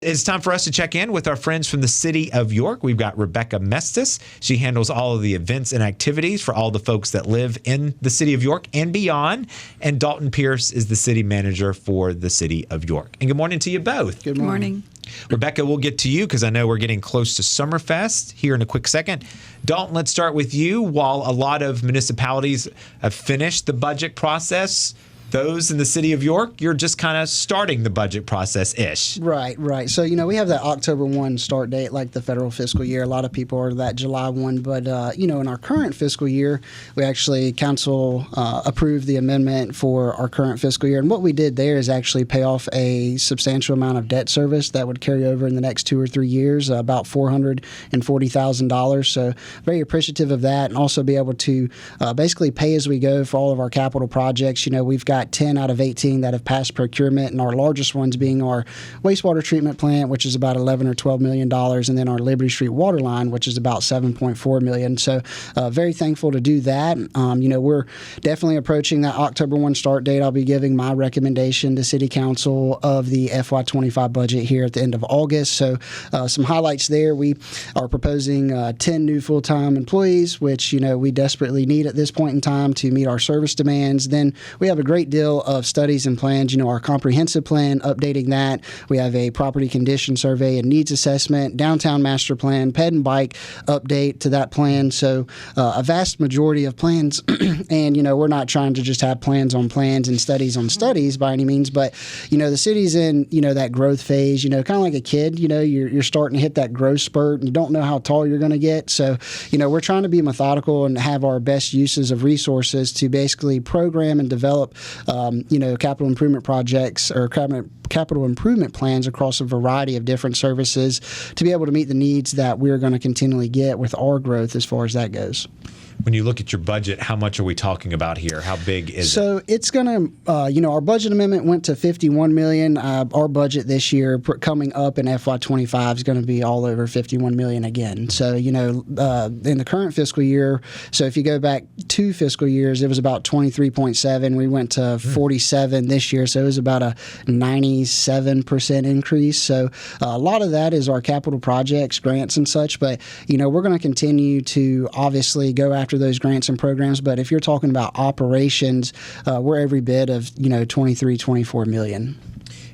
It's time for us to check in with our friends from the city of York. We've got Rebecca Mestis. She handles all of the events and activities for all the folks that live in the city of York and beyond. And Dalton Pierce is the city manager for the city of York. And good morning to you both. Good morning. Rebecca, we'll get to you because I know we're getting close to Summerfest here in a quick second. Dalton, let's start with you. While a lot of municipalities have finished the budget process, those in the city of York, you're just kind of starting the budget process-ish. Right. So, we have that October 1 start date like the federal fiscal year. A lot of people are that July 1. But, in our current fiscal year, we actually, council approved the amendment for our current fiscal year. And what we did there is actually pay off a substantial amount of debt service that would carry over in the next 2 or 3 years, about $440,000. So very appreciative of that, and also be able to basically pay as we go for all of our capital projects. We've got 10 out of 18 that have passed procurement, and our largest ones being our wastewater treatment plant, which is about $11 or $12 million, and then our Liberty Street water line, which is about $7.4 million. So very thankful to do that. We're definitely approaching that October 1 start date. I'll be giving my recommendation to City Council of the FY25 budget here at the end of August. So some highlights there. We are proposing 10 new full-time employees, which, we desperately need at this point in time to meet our service demands. Then we have a great deal of studies and plans, our comprehensive plan, updating that. We have a property condition survey and needs assessment, downtown master plan, ped and bike update to that plan. So a vast majority of plans. And, we're not trying to just have plans on plans and studies on studies by any means, but, the city's in, that growth phase, kind of like a kid, you're starting to hit that growth spurt and you don't know how tall you're going to get. So, we're trying to be methodical and have our best uses of resources to basically program and develop capital improvement projects or capital improvement plans across a variety of different services to be able to meet the needs that we're going to continually get with our growth as far as that goes. When you look at your budget, how much are we talking about here? How big is it? So it's going to, our budget amendment went to $51 million. Our budget this year coming up in FY25 is going to be all over $51 million again. So, in the current fiscal year, so if you go back 2 fiscal years, it was about 23.7. We went to 47 this year. So it was about a 97% increase. So a lot of that is our capital projects, grants and such. But, we're going to continue to obviously go after those grants and programs. But if you're talking about operations, we're every bit of, 24 million.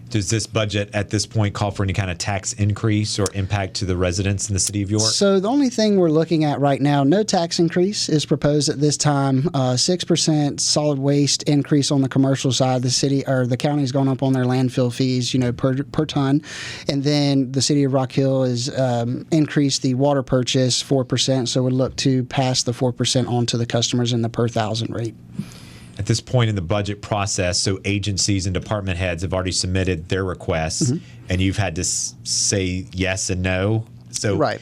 Does this budget at this point call for any kind of tax increase or impact to the residents in the city of York? So the only thing we're looking at right now, no tax increase is proposed at this time. 6% solid waste increase on the commercial side. The city or the county's gone up on their landfill fees, per ton. And then the city of Rock Hill has increased the water purchase 4%. So we'd look to pass the 4% on to the customers in the per thousand rate. At this point in the budget process, so agencies and department heads have already submitted their requests, and you've had to say yes and no. So, right.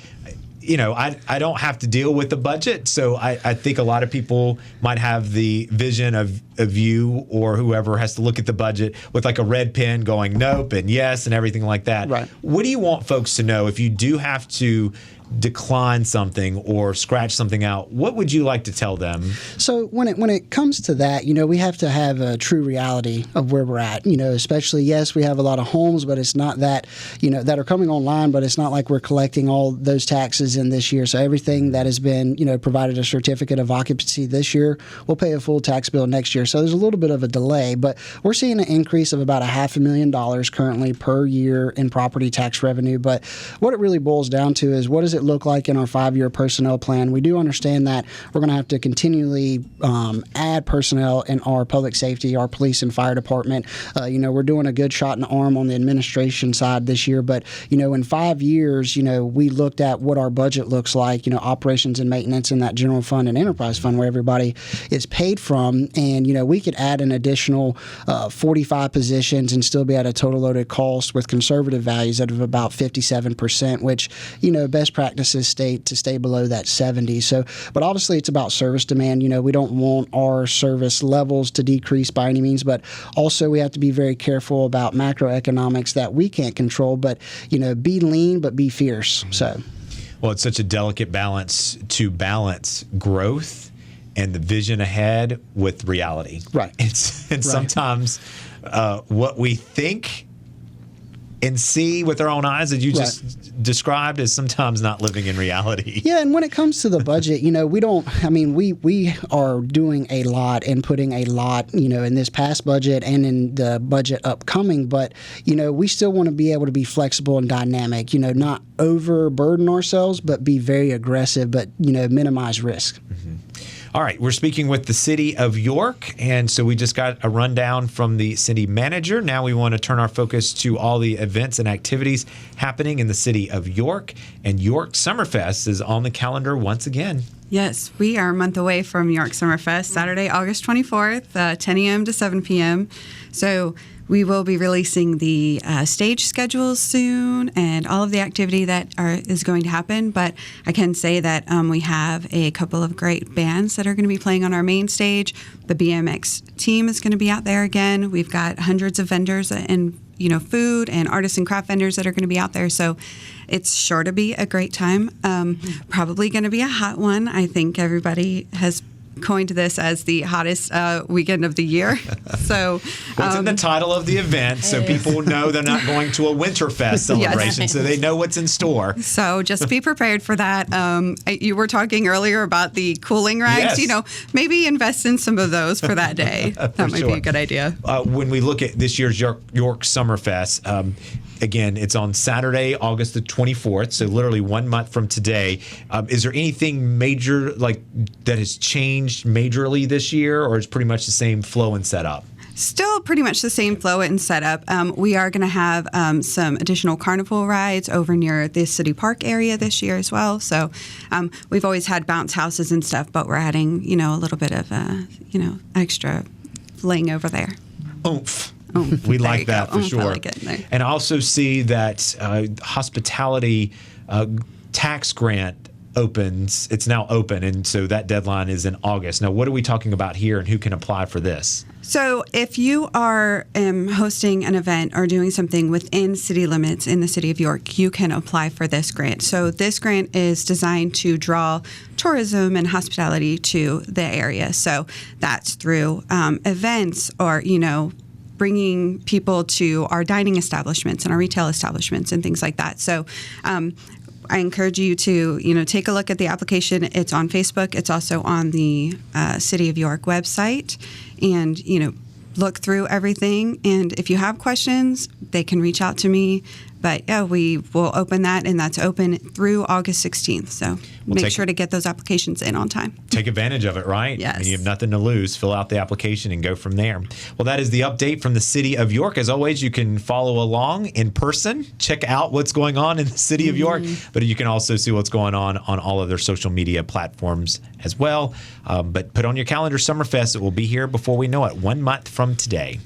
I don't have to deal with the budget, so I think a lot of people might have the vision of you or whoever has to look at the budget with like a red pen going nope and yes and everything like that. Right. What do you want folks to know if you do have to decline something or scratch something out? What would you like to tell them? So when it comes to that, we have to have a true reality of where we're at. Especially, yes, we have a lot of homes, but it's not that, that are coming online, but it's not like we're collecting all those taxes in this year. So everything that has been, provided a certificate of occupancy this year, we'll pay a full tax bill next year. So there's a little bit of a delay, but we're seeing an increase of about $500,000 currently per year in property tax revenue. But what it really boils down to is, what does it look like in our 5-year personnel plan? We do understand that we're going to have to continually add personnel in our public safety, our police and fire department. We're doing a good shot in the arm on the administration side this year, but in 5 years, we looked at what our budget looks like, operations and maintenance in that general fund and enterprise fund where everybody is paid from, and we could add an additional 45 positions and still be at a total loaded cost with conservative values of about 57%, which best practices state to stay below that 70. So, but obviously it's about service demand. We don't want our service levels to decrease by any means, but also we have to be very careful about macroeconomics that we can't control, but, be lean, but be fierce. So, well, it's such a delicate balance to balance growth and the vision ahead with reality. Right. And sometimes what we think Mm-hmm. and see with our own eyes that you just described as sometimes not living in reality. Yeah, and when it comes to the budget, we are doing a lot and putting a lot, in this past budget and in the budget upcoming, but, we still want to be able to be flexible and dynamic, not overburden ourselves, but be very aggressive, but, minimize risk. Mm-hmm. All right, we're speaking with the city of York, and so we just got a rundown from the city manager. Now we want to turn our focus to all the events and activities happening in the city of York, and York Summerfest is on the calendar once again. Yes, we are a month away from York Summerfest, Saturday, August 24th, 10 a.m. to 7 p.m. So we will be releasing the stage schedules soon and all of the activity that is going to happen. But I can say that we have a couple of great bands that are going to be playing on our main stage. The BMX team is going to be out there again. We've got hundreds of vendors and food and artists and craft vendors that are going to be out there. So it's sure to be a great time. Probably going to be a hot one. I think everybody has coined this as the hottest weekend of the year. So what's in the title of the event, so people know they're not going to a Winterfest celebration, Yes. so they know what's in store. So just be prepared for that. You were talking earlier about the cooling rags. Yes. Maybe invest in some of those for that day. That might sure. be a good idea. When we look at this year's York Summerfest, again, it's on Saturday, August the 24th, so literally 1 month from today. Is there anything major that has changed majorly this year, or is pretty much the same flow and setup? Still pretty much the same flow and setup. We are going to have some additional carnival rides over near the city park area this year as well. So we've always had bounce houses and stuff, but we're adding, a little bit of, extra fling over there. Oomph. We like that for sure. I like it. And I also see that hospitality tax grant opens. It's now open, and so that deadline is in August. Now, what are we talking about here, and who can apply for this? So if you are hosting an event or doing something within city limits in the city of York, you can apply for this grant. So this grant is designed to draw tourism and hospitality to the area. So that's through events or, bringing people to our dining establishments and our retail establishments and things like that. So I encourage you to, take a look at the application. It's on Facebook. It's also on the City of York website. And, look through everything. And if you have questions, they can reach out to me. But, yeah, we will open that, and that's open through August 16th. So make sure to get those applications in on time. Take advantage of it, right? Yes. I mean, you have nothing to lose. Fill out the application and go from there. Well, that is the update from the City of York. As always, you can follow along in person, check out what's going on in the City of York, but you can also see what's going on all of their social media platforms as well. But put on your calendar Summerfest. It will be here before we know it, 1 month from today.